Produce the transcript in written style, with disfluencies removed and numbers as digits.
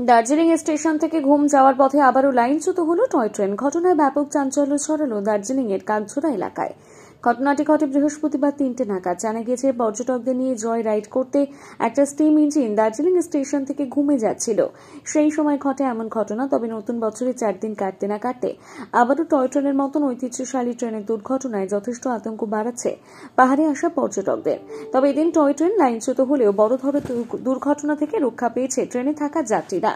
Darjeeling station থেকে ঘুম যাওয়ার পথে আবারও লাইনচ্যুত হলো টয় ট্রেন। ঘটনায় ব্যাপক চাঞ্চল্য ছড়ালো দার্জিলিং এর কাঞ্চুরা এলাকায়। ঘটনাটি ঘটে বৃহস্পতিবার 3টে নাগাদ। জানা গিয়েছে, পর্যটকদের নিয়ে জয় রাইড করতে একটা স্টিম ইঞ্জিন দার্জিলিং স্টেশন থেকে ঘুমে যাচ্ছিল। সেই সময় ঘটে এমন ঘটনা। তবে নতুন বছরে 4 দিন কাটতে না কাটতে আবারও টয় ট্রেনের মতন ঐতিহ্যশালী ট্রেনের দুর্ঘটনায় যথেষ্ট আতঙ্ক বাড়াচ্ছে পাহাড়ে আসা পর্যটকদের। তবে এদিন টয় ট্রেন লাইনচ্যুত হলেও বড় ধরনের দুর্ঘটনা থেকে রক্ষা পেয়েছে ট্রেনে থাকা যাত্রীরা।